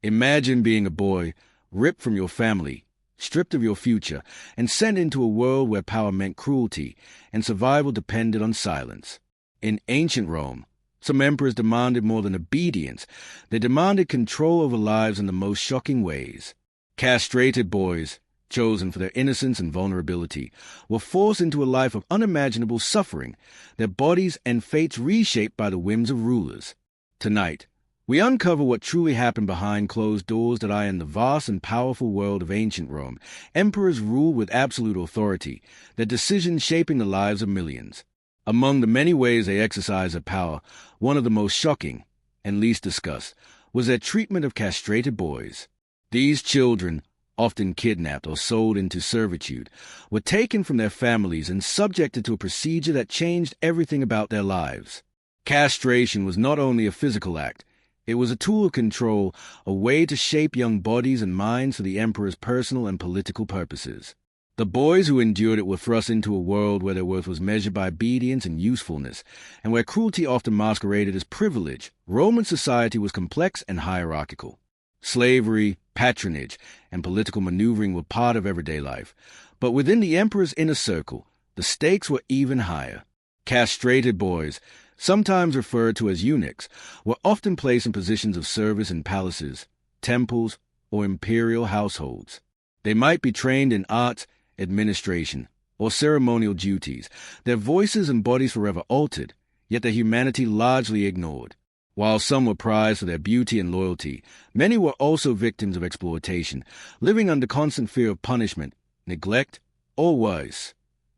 Imagine being a boy, ripped from your family, stripped of your future, and sent into a world where power meant cruelty and survival depended on silence. In ancient Rome, some emperors demanded more than obedience. They demanded control over lives in the most shocking ways. Castrated boys, chosen for their innocence and vulnerability, were forced into a life of unimaginable suffering, their bodies and fates reshaped by the whims of rulers. Tonight, we uncover what truly happened behind closed doors that eye in the vast and powerful world of ancient Rome. Emperors ruled with absolute authority, their decisions shaping the lives of millions. Among the many ways they exercised their power, one of the most shocking, and least discussed, was their treatment of castrated boys. These children, often kidnapped or sold into servitude, were taken from their families and subjected to a procedure that changed everything about their lives. Castration was not only a physical act, it was a tool of control, a way to shape young bodies and minds for the emperor's personal and political purposes. The boys who endured it were thrust into a world where their worth was measured by obedience and usefulness, and where cruelty often masqueraded as privilege. Roman society was complex and hierarchical. Slavery, patronage, and political maneuvering were part of everyday life, but within the emperor's inner circle, the stakes were even higher. Castrated boys, sometimes referred to as eunuchs, were often placed in positions of service in palaces, temples, or imperial households. They might be trained in arts, administration, or ceremonial duties, their voices and bodies forever altered, yet their humanity largely ignored. While some were prized for their beauty and loyalty, many were also victims of exploitation, living under constant fear of punishment, neglect, or worse.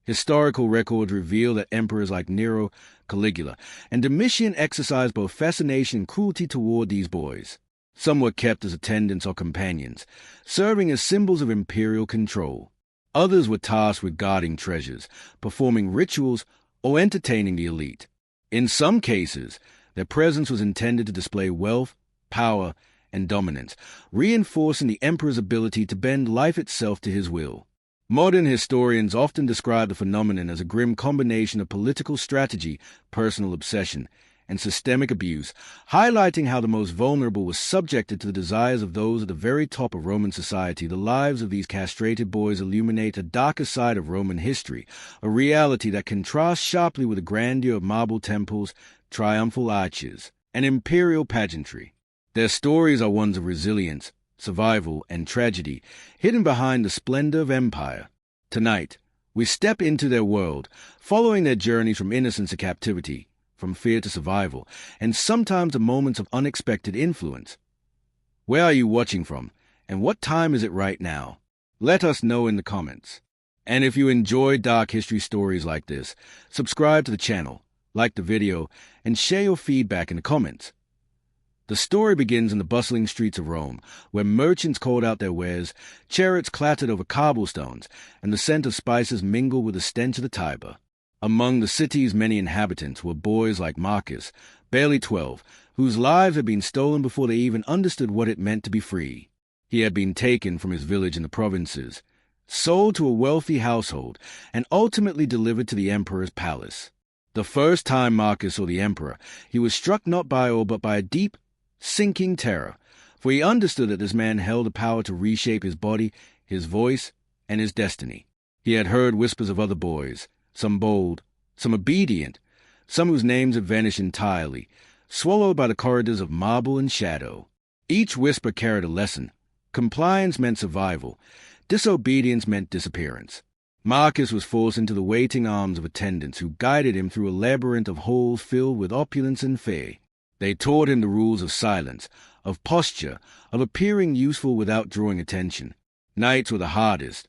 Historical records reveal that emperors like Nero, Caligula, and Domitian exercised both fascination and cruelty toward these boys. Some were kept as attendants or companions, serving as symbols of imperial control. Others were tasked with guarding treasures, performing rituals, or entertaining the elite. In some cases, their presence was intended to display wealth, power, and dominance, reinforcing the emperor's ability to bend life itself to his will. Modern historians often describe the phenomenon as a grim combination of political strategy, personal obsession, and systemic abuse, highlighting how the most vulnerable were subjected to the desires of those at the very top of Roman society. The lives of these castrated boys illuminate a darker side of Roman history, a reality that contrasts sharply with the grandeur of marble temples, triumphal arches, and imperial pageantry. Their stories are ones of resilience, survival, and tragedy, hidden behind the splendor of empire. Tonight, we step into their world, following their journeys from innocence to captivity, from fear to survival, and sometimes to moments of unexpected influence. Where are you watching from, and what time is it right now? Let us know in the comments. And if you enjoy dark history stories like this, subscribe to the channel, like the video, and share your feedback in the comments. The story begins in the bustling streets of Rome, where merchants called out their wares, chariots clattered over cobblestones, and the scent of spices mingled with the stench of the Tiber. Among the city's many inhabitants were boys like Marcus, barely 12, whose lives had been stolen before they even understood what it meant to be free. He had been taken from his village in the provinces, sold to a wealthy household, and ultimately delivered to the emperor's palace. The first time Marcus saw the emperor, he was struck not by awe but by a deep, sinking terror, for he understood that this man held the power to reshape his body, his voice, and his destiny. He had heard whispers of other boys, some bold, some obedient, some whose names had vanished entirely, swallowed by the corridors of marble and shadow. Each whisper carried a lesson. Compliance meant survival. Disobedience meant disappearance. Marcus was forced into the waiting arms of attendants who guided him through a labyrinth of halls filled with opulence and fear. They taught him the rules of silence, of posture, of appearing useful without drawing attention. Nights were the hardest.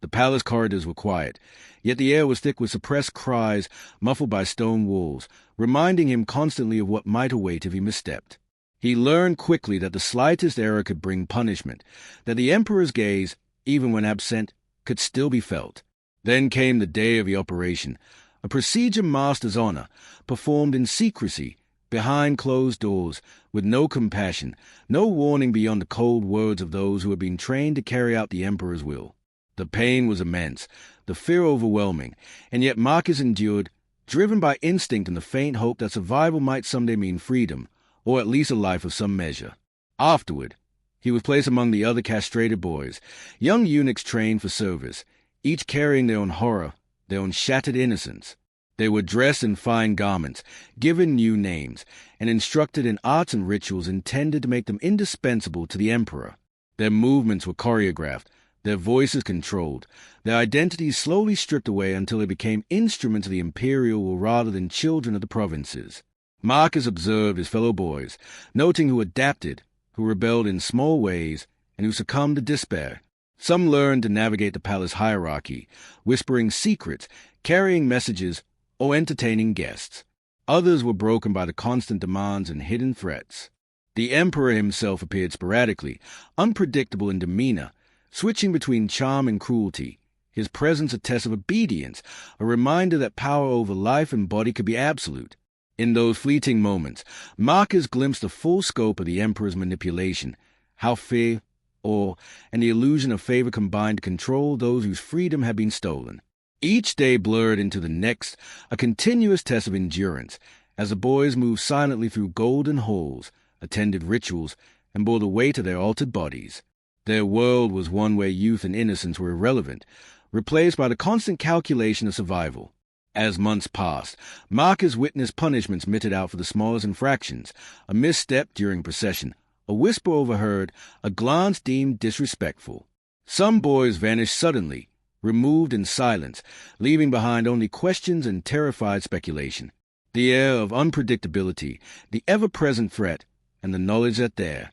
The palace corridors were quiet, yet the air was thick with suppressed cries muffled by stone walls, reminding him constantly of what might await if he misstepped. He learned quickly that the slightest error could bring punishment, that the emperor's gaze, even when absent, could still be felt. Then came the day of the operation, a procedure master's honor, performed in secrecy, behind closed doors, with no compassion, no warning beyond the cold words of those who had been trained to carry out the emperor's will. The pain was immense, the fear overwhelming, and yet Marcus endured, driven by instinct and the faint hope that survival might someday mean freedom, or at least a life of some measure. Afterward, He was placed among the other castrated boys, young eunuchs trained for service, each carrying their own horror, their own shattered innocence. They were dressed in fine garments, given new names, and instructed in arts and rituals intended to make them indispensable to the emperor. Their movements were choreographed, their voices controlled, their identities slowly stripped away until they became instruments of the imperial will rather than children of the provinces. Marcus observed his fellow boys, noting who adapted, who rebelled in small ways, and who succumbed to despair. Some learned to navigate the palace hierarchy, whispering secrets, carrying messages, or entertaining guests. Others were broken by the constant demands and hidden threats. The emperor himself appeared sporadically, unpredictable in demeanor, switching between charm and cruelty. His presence a test of obedience, a reminder that power over life and body could be absolute. In those fleeting moments, Marcus glimpsed the full scope of the emperor's manipulation, how fear, awe, and the illusion of favor combined to control those whose freedom had been stolen. Each day blurred into the next, a continuous test of endurance, as the boys moved silently through golden halls, attended rituals, and bore the weight of their altered bodies. Their world was one where youth and innocence were irrelevant, replaced by the constant calculation of survival. As months passed, Marcus witnessed punishments meted out for the smallest infractions, a misstep during procession, a whisper overheard, a glance deemed disrespectful. Some boys vanished suddenly, removed in silence, leaving behind only questions and terrified speculation. The air of unpredictability, the ever-present threat, and the knowledge that their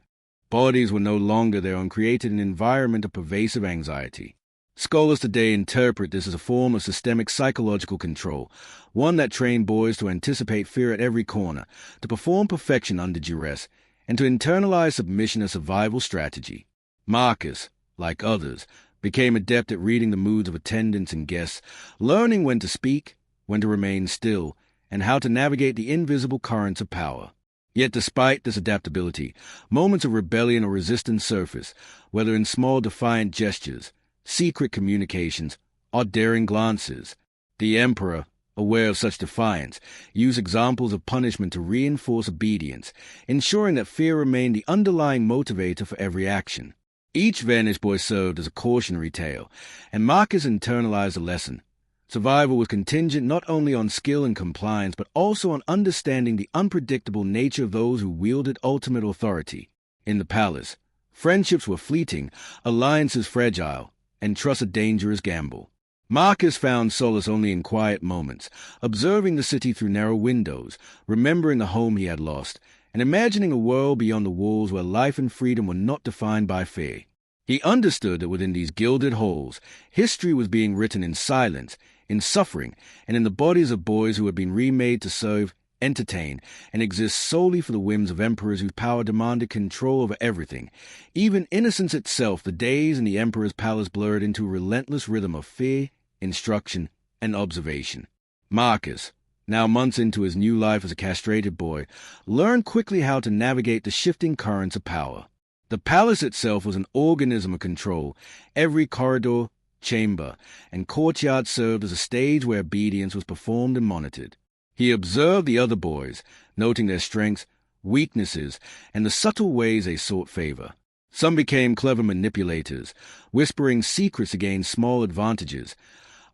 bodies were no longer their own created an environment of pervasive anxiety. Scholars today interpret this as a form of systemic psychological control, one that trained boys to anticipate fear at every corner, to perform perfection under duress, and to internalize submission as survival strategy. Marcus, like others, became adept at reading the moods of attendants and guests, learning when to speak, when to remain still, and how to navigate the invisible currents of power. Yet despite this adaptability, moments of rebellion or resistance surface, whether in small defiant gestures, secret communications, or daring glances. The emperor, aware of such defiance, used examples of punishment to reinforce obedience, ensuring that fear remained the underlying motivator for every action. Each vanished boy served as a cautionary tale, and Marcus internalized a lesson. Survival was contingent not only on skill and compliance, but also on understanding the unpredictable nature of those who wielded ultimate authority. In the palace, friendships were fleeting, alliances fragile, and trust a dangerous gamble. Marcus found solace only in quiet moments, observing the city through narrow windows, remembering the home he had lost, and imagining a world beyond the walls where life and freedom were not defined by fear. He understood that within these gilded halls, history was being written in silence, in suffering, and in the bodies of boys who had been remade to serve, entertain, and exist solely for the whims of emperors whose power demanded control over everything. Even innocence itself, the days in the emperor's palace blurred into a relentless rhythm of fear, instruction, and observation. Marcus, now months into his new life as a castrated boy, learned quickly how to navigate the shifting currents of power. The palace itself was an organism of control. Every corridor, chamber, and courtyard served as a stage where obedience was performed and monitored. He observed the other boys, noting their strengths, weaknesses, and the subtle ways they sought favor. Some became clever manipulators, whispering secrets to gain small advantages.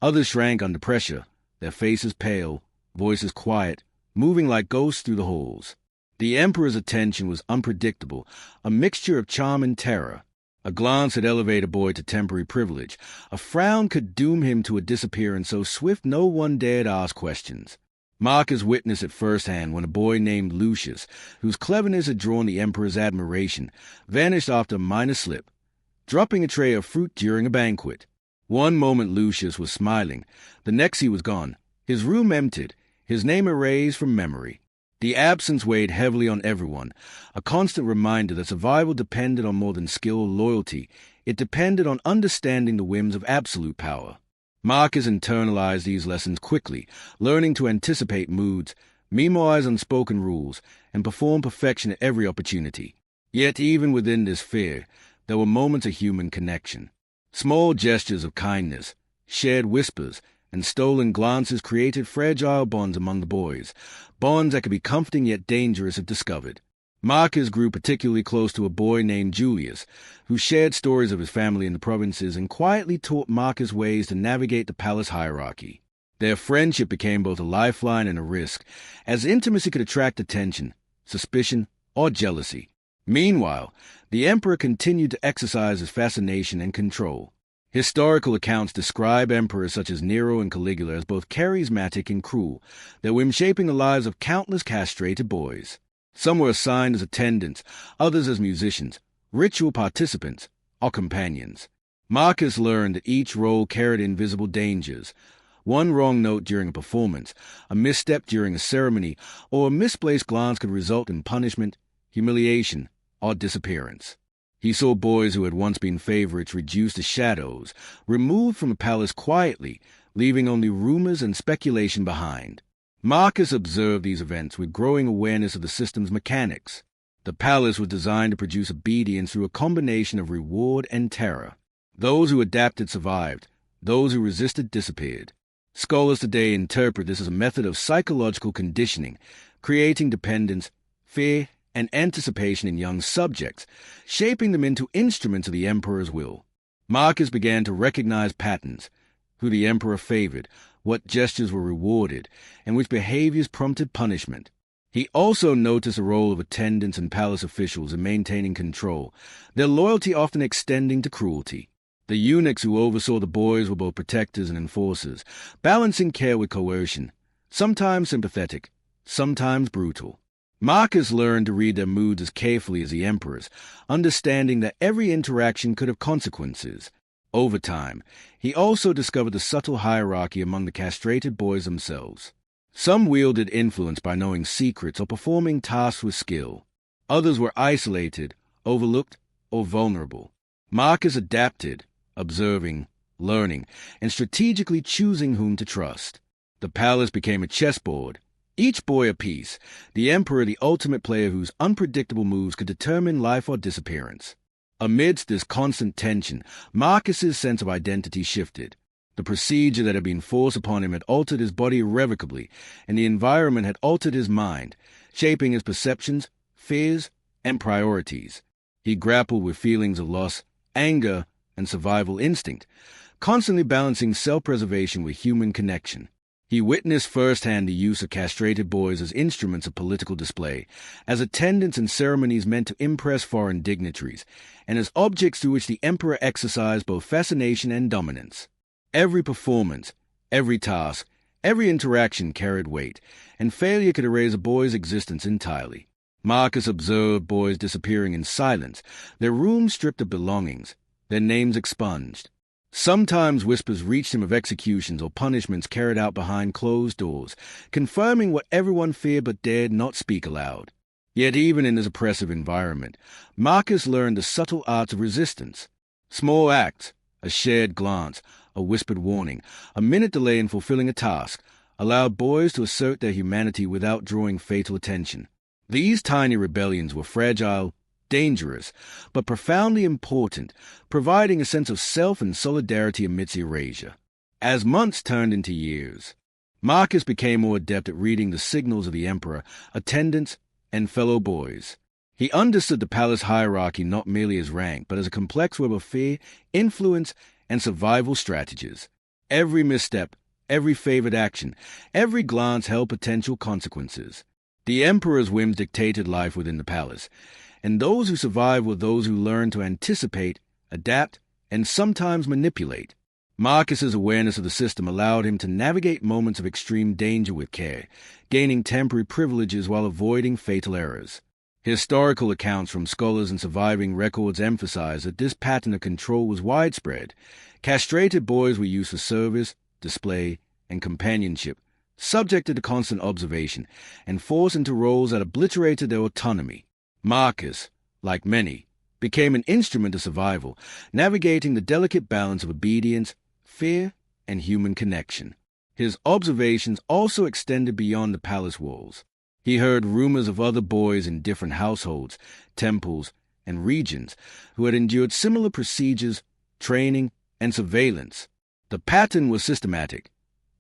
Others shrank under pressure, their faces pale, voices quiet, moving like ghosts through the halls. The emperor's attention was unpredictable, a mixture of charm and terror. A glance had elevated a boy to temporary privilege. A frown could doom him to a disappearance so swift no one dared ask questions. Marcus witnessed it firsthand when a boy named Lucius, whose cleverness had drawn the emperor's admiration, vanished after a minor slip, dropping a tray of fruit during a banquet. One moment Lucius was smiling, the next he was gone, his room emptied, his name erased from memory. The absence weighed heavily on everyone, a constant reminder that survival depended on more than skill or loyalty. It depended on understanding the whims of absolute power. Marcus internalized these lessons quickly, learning to anticipate moods, memorize unspoken rules, and perform perfection at every opportunity. Yet even within this fear, there were moments of human connection. Small gestures of kindness, shared whispers, and stolen glances created fragile bonds among the boys, bonds that could be comforting yet dangerous if discovered. Marcus grew particularly close to a boy named Julius, who shared stories of his family in the provinces and quietly taught Marcus ways to navigate the palace hierarchy. Their friendship became both a lifeline and a risk, as intimacy could attract attention, suspicion, or jealousy. Meanwhile, the emperor continued to exercise his fascination and control. Historical accounts describe emperors such as Nero and Caligula as both charismatic and cruel, their whim shaping the lives of countless castrated boys. Some were assigned as attendants, others as musicians, ritual participants, or companions. Marcus learned that each role carried invisible dangers. One wrong note during a performance, a misstep during a ceremony, or a misplaced glance could result in punishment, humiliation, or disappearance. He saw boys who had once been favorites reduced to shadows, removed from the palace quietly, leaving only rumors and speculation behind. Marcus observed these events with growing awareness of the system's mechanics. The palace was designed to produce obedience through a combination of reward and terror. Those who adapted survived, those who resisted disappeared. Scholars today interpret this as a method of psychological conditioning, creating dependence, fear, and anticipation in young subjects, shaping them into instruments of the emperor's will. Marcus began to recognize patterns, who the emperor favored, what gestures were rewarded, and which behaviors prompted punishment. He also noticed the role of attendants and palace officials in maintaining control, their loyalty often extending to cruelty. The eunuchs who oversaw the boys were both protectors and enforcers, balancing care with coercion, sometimes sympathetic, sometimes brutal. Marcus learned to read their moods as carefully as the emperor's, understanding that every interaction could have consequences. Over time, he also discovered the subtle hierarchy among the castrated boys themselves. Some wielded influence by knowing secrets or performing tasks with skill. Others were isolated, overlooked, or vulnerable. Marcus adapted, observing, learning, and strategically choosing whom to trust. The palace became a chessboard, each boy a piece, the emperor the ultimate player whose unpredictable moves could determine life or disappearance. Amidst this constant tension, Marcus's sense of identity shifted. The procedure that had been forced upon him had altered his body irrevocably, and the environment had altered his mind, shaping his perceptions, fears, and priorities. He grappled with feelings of loss, anger, and survival instinct, constantly balancing self-preservation with human connection. He witnessed firsthand the use of castrated boys as instruments of political display, as attendants in ceremonies meant to impress foreign dignitaries, and as objects through which the emperor exercised both fascination and dominance. Every performance, every task, every interaction carried weight, and failure could erase a boy's existence entirely. Marcus observed boys disappearing in silence, their rooms stripped of belongings, their names expunged. Sometimes whispers reached him of executions or punishments carried out behind closed doors, confirming what everyone feared but dared not speak aloud. Yet even in this oppressive environment, Marcus learned the subtle arts of resistance. Small acts, a shared glance, a whispered warning, a minute delay in fulfilling a task, allowed boys to assert their humanity without drawing fatal attention. These tiny rebellions were fragile, dangerous, but profoundly important, providing a sense of self and solidarity amidst erasure. As months turned into years, Marcus became more adept at reading the signals of the emperor, attendants, and fellow boys. He understood the palace hierarchy not merely as rank, but as a complex web of fear, influence, and survival strategies. Every misstep, every favored action, every glance held potential consequences. The emperor's whims dictated life within the palace, and those who survived were those who learned to anticipate, adapt, and sometimes manipulate. Marcus's awareness of the system allowed him to navigate moments of extreme danger with care, gaining temporary privileges while avoiding fatal errors. Historical accounts from scholars and surviving records emphasize that this pattern of control was widespread. Castrated boys were used for service, display, and companionship, subjected to constant observation, and forced into roles that obliterated their autonomy. Marcus, like many, became an instrument of survival, navigating the delicate balance of obedience, fear, and human connection. His observations also extended beyond the palace walls. He heard rumors of other boys in different households, temples, and regions who had endured similar procedures, training, and surveillance. The pattern was systematic.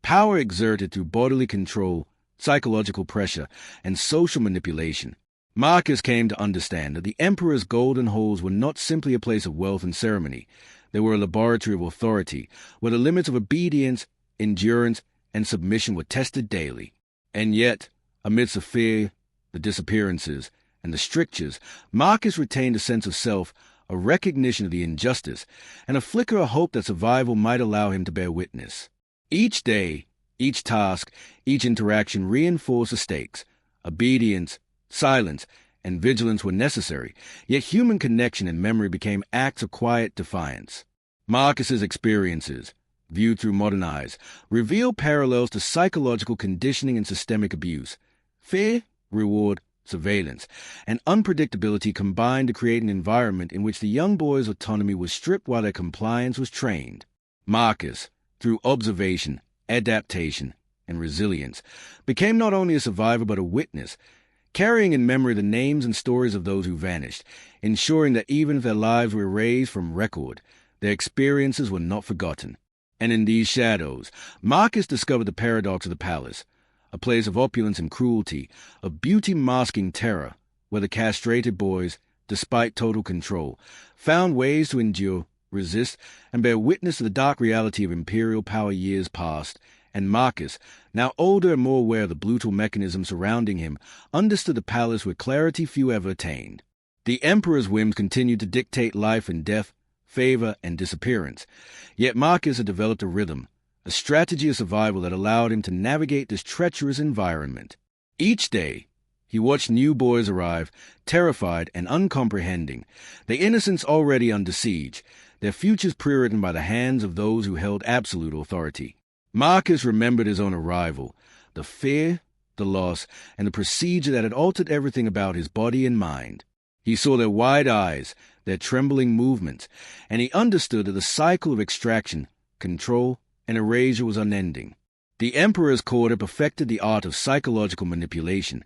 Power exerted through bodily control, psychological pressure, and social manipulation. Marcus came to understand that the emperor's golden halls were not simply a place of wealth and ceremony. They were a laboratory of authority, where the limits of obedience, endurance, and submission were tested daily. And yet, amidst the fear, the disappearances, and the strictures, Marcus retained a sense of self, a recognition of the injustice, and a flicker of hope that survival might allow him to bear witness. Each day, each task, each interaction reinforced the stakes. Obedience, silence, and vigilance were necessary, yet human connection and memory became acts of quiet defiance. Marcus's experiences, viewed through modern eyes, reveal parallels to psychological conditioning and systemic abuse. Fear, reward, surveillance, and unpredictability combined to create an environment in which the young boy's autonomy was stripped while their compliance was trained. Marcus, through observation, adaptation, and resilience, became not only a survivor but a witness, carrying in memory the names and stories of those who vanished, ensuring that even if their lives were erased from record, their experiences were not forgotten. And in these shadows, Marcus discovered the paradox of the palace, a place of opulence and cruelty, of beauty masking terror, where the castrated boys, despite total control, found ways to endure, resist, and bear witness to the dark reality of imperial power years past. And Marcus, now older and more aware of the brutal mechanism surrounding him, understood the palace with clarity few ever attained. The emperor's whims continued to dictate life and death, favor and disappearance. Yet Marcus had developed a rhythm, a strategy of survival that allowed him to navigate this treacherous environment. Each day, he watched new boys arrive, terrified and uncomprehending, their innocence already under siege, their futures pre-written by the hands of those who held absolute authority. Marcus remembered his own arrival, the fear, the loss, and the procedure that had altered everything about his body and mind. He saw their wide eyes, their trembling movements, and he understood that the cycle of extraction, control, and erasure was unending. The emperor's court had perfected the art of psychological manipulation,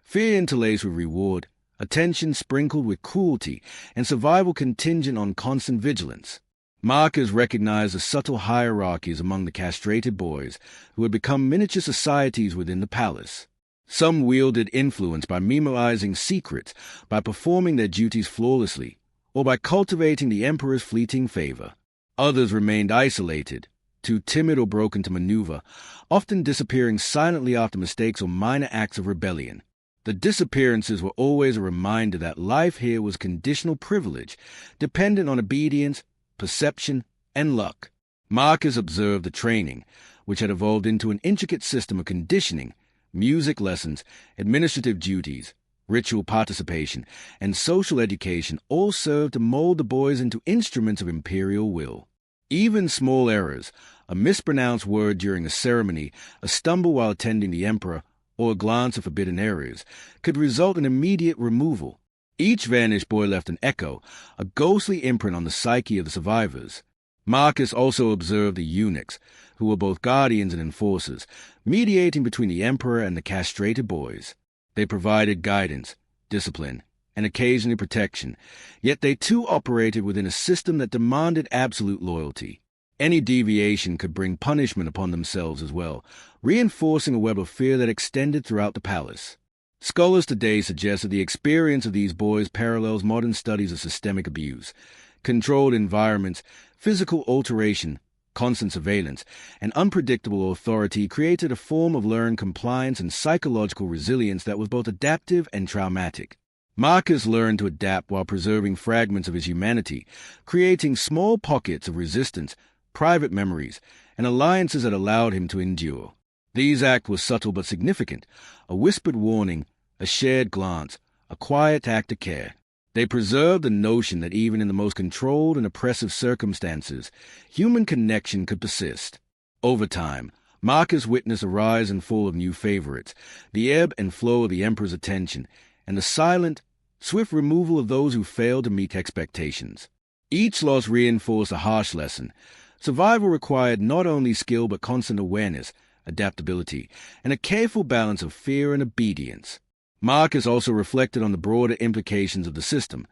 fear interlaced with reward, attention sprinkled with cruelty, and survival contingent on constant vigilance. Marcus recognized the subtle hierarchies among the castrated boys, who had become miniature societies within the palace. Some wielded influence by memorizing secrets, by performing their duties flawlessly, or by cultivating the emperor's fleeting favor. Others remained isolated, too timid or broken to maneuver, often disappearing silently after mistakes or minor acts of rebellion. The disappearances were always a reminder that life here was conditional privilege, dependent on obedience, perception, and luck. Marcus observed the training, which had evolved into an intricate system of conditioning, music lessons, administrative duties, ritual participation, and social education all served to mold the boys into instruments of imperial will. Even small errors, a mispronounced word during a ceremony, a stumble while attending the emperor, or a glance of forbidden areas, could result in immediate removal. Each vanished boy left an echo, a ghostly imprint on the psyche of the survivors. Marcus also observed the eunuchs, who were both guardians and enforcers, mediating between the emperor and the castrated boys. They provided guidance, discipline, and occasionally protection, yet they too operated within a system that demanded absolute loyalty. Any deviation could bring punishment upon themselves as well, reinforcing a web of fear that extended throughout the palace. Scholars today suggest that the experience of these boys parallels modern studies of systemic abuse. Controlled environments, physical alteration, constant surveillance, and unpredictable authority created a form of learned compliance and psychological resilience that was both adaptive and traumatic. Marcus learned to adapt while preserving fragments of his humanity, creating small pockets of resistance, private memories, and alliances that allowed him to endure. These acts were subtle but significant, a whispered warning, a shared glance, a quiet act of care. They preserved the notion that even in the most controlled and oppressive circumstances, human connection could persist. Over time, Marcus witnessed a rise and fall of new favorites, the ebb and flow of the emperor's attention, and the silent, swift removal of those who failed to meet expectations. Each loss reinforced a harsh lesson. Survival required not only skill but constant awareness, adaptability, and a careful balance of fear and obedience. Marcus also reflected on the broader implications of the system.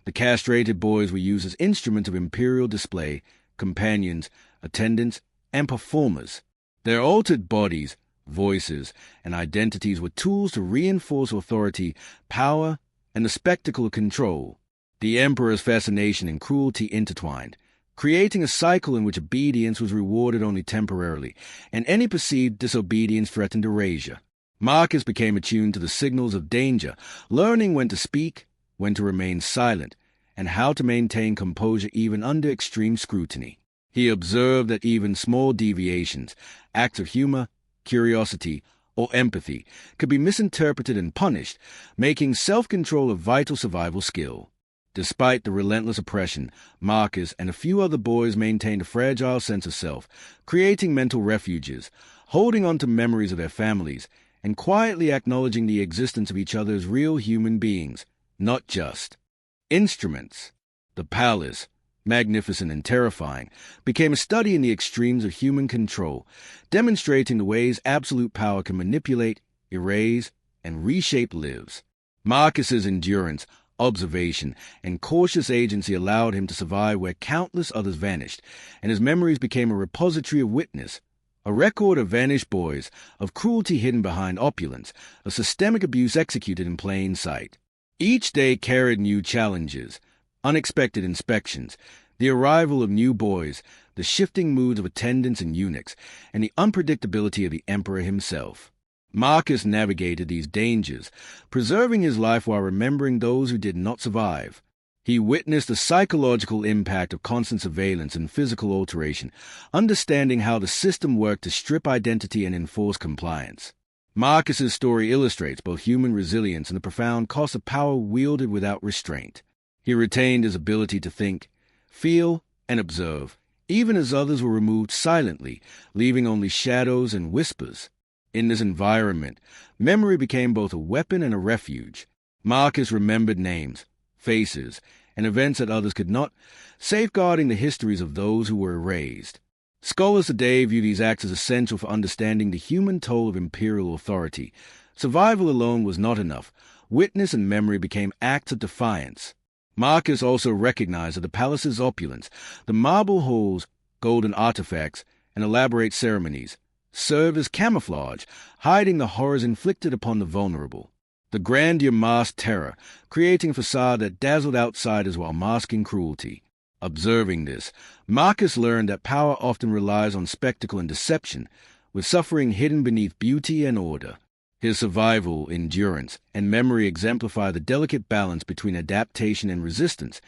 The castrated boys were used as instruments of imperial display, companions, attendants, and performers. Their altered bodies, voices, and identities were tools to reinforce authority, power, and the spectacle of control. The emperor's fascination and cruelty intertwined, creating a cycle in which obedience was rewarded only temporarily, and any perceived disobedience threatened erasure. Marcus became attuned to the signals of danger, learning when to speak, when to remain silent, and how to maintain composure even under extreme scrutiny. He observed that even small deviations, acts of humor, curiosity, or empathy, could be misinterpreted and punished, making self-control a vital survival skill. Despite the relentless oppression, Marcus and a few other boys maintained a fragile sense of self, creating mental refuges, holding on to memories of their families, and quietly acknowledging the existence of each other as real human beings, not just instruments. The palace, magnificent and terrifying, became a study in the extremes of human control, demonstrating the ways absolute power can manipulate, erase, and reshape lives. Marcus's endurance, observation, and cautious agency allowed him to survive where countless others vanished, and his memories became a repository of witness, a record of vanished boys, of cruelty hidden behind opulence, of systemic abuse executed in plain sight. Each day carried new challenges, unexpected inspections, the arrival of new boys, the shifting moods of attendants and eunuchs, and the unpredictability of the emperor himself. Marcus navigated these dangers, preserving his life while remembering those who did not survive. He witnessed the psychological impact of constant surveillance and physical alteration, understanding how the system worked to strip identity and enforce compliance. Marcus's story illustrates both human resilience and the profound cost of power wielded without restraint. He retained his ability to think, feel, and observe, even as others were removed silently, leaving only shadows and whispers. In this environment, memory became both a weapon and a refuge. Marcus remembered names, faces, and events that others could not, safeguarding the histories of those who were erased. Scholars today view these acts as essential for understanding the human toll of imperial authority. Survival alone was not enough. Witness and memory became acts of defiance. Marcus also recognized that the palace's opulence, the marble halls, golden artifacts, and elaborate ceremonies, served as camouflage, hiding the horrors inflicted upon the vulnerable. The grandeur masked terror, creating a facade that dazzled outsiders while masking cruelty. Observing this, Marcus learned that power often relies on spectacle and deception, with suffering hidden beneath beauty and order. His survival, endurance, and memory exemplify the delicate balance between adaptation and resistance,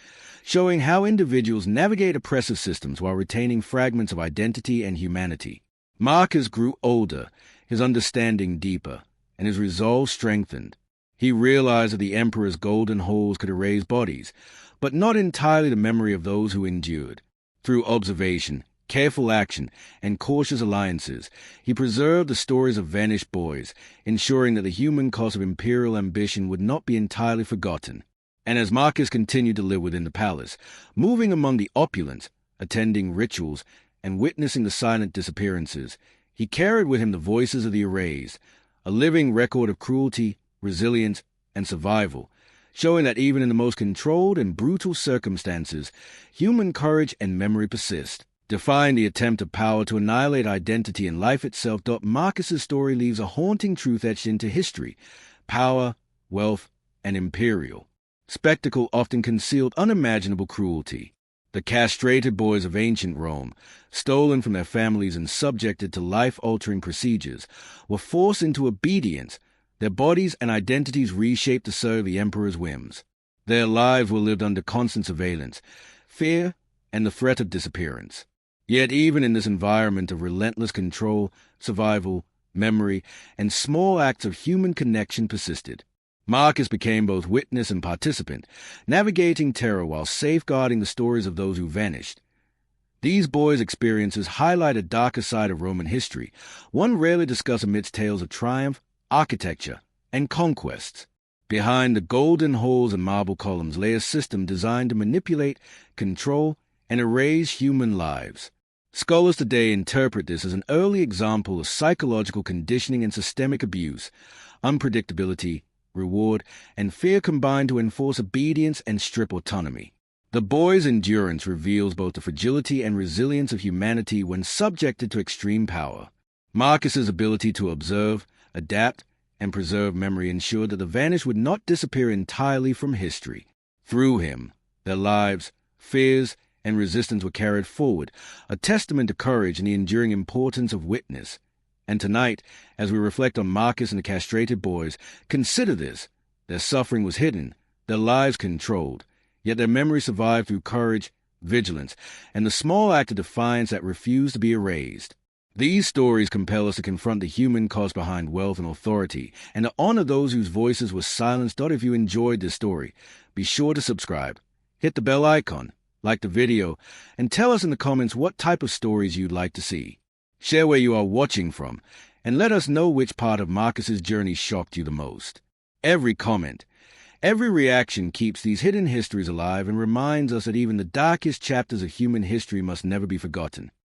showing how individuals navigate oppressive systems while retaining fragments of identity and humanity. Marcus grew older, his understanding deeper, and his resolve strengthened. He realized that the emperor's golden halls could erase bodies, but not entirely the memory of those who endured. Through observation, careful action, and cautious alliances, he preserved the stories of vanished boys, ensuring that the human cost of imperial ambition would not be entirely forgotten. And as Marcus continued to live within the palace, moving among the opulence, attending rituals, and witnessing the silent disappearances, he carried with him the voices of the erased, a living record of cruelty, resilience, and survival, showing that even in the most controlled and brutal circumstances, human courage and memory persist. Defying the attempt of power to annihilate identity and life itself, Marcus's story leaves a haunting truth etched into history. Power, wealth, and imperial spectacle often concealed unimaginable cruelty. The castrated boys of ancient Rome, stolen from their families and subjected to life-altering procedures, were forced into obedience, their bodies and identities reshaped to serve the emperor's whims. Their lives were lived under constant surveillance, fear, and the threat of disappearance. Yet even in this environment of relentless control, survival, memory, and small acts of human connection persisted. Marcus became both witness and participant, navigating terror while safeguarding the stories of those who vanished. These boys' experiences highlight a darker side of Roman history, one rarely discussed amidst tales of triumph, architecture, and conquests. Behind the golden halls and marble columns lay a system designed to manipulate, control, and erase human lives. Scholars today interpret this as an early example of psychological conditioning and systemic abuse. Unpredictability, reward, and fear combine to enforce obedience and strip autonomy. The boy's endurance reveals both the fragility and resilience of humanity when subjected to extreme power. Marcus's ability to observe, adapt, and preserve memory ensured that the vanished would not disappear entirely from history. Through him, their lives, fears, and resistance were carried forward, a testament to courage and the enduring importance of witness. And tonight, as we reflect on Marcus and the castrated boys, consider this. Their suffering was hidden, their lives controlled, yet their memory survived through courage, vigilance, and the small act of defiance that refused to be erased. These stories compel us to confront the human cost behind wealth and authority, and to honor those whose voices were silenced. If you enjoyed this story, be sure to subscribe, hit the bell icon, like the video, and tell us in the comments what type of stories you'd like to see. Share where you are watching from, and let us know which part of Marcus's journey shocked you the most. Every comment, every reaction keeps these hidden histories alive and reminds us that even the darkest chapters of human history must never be forgotten.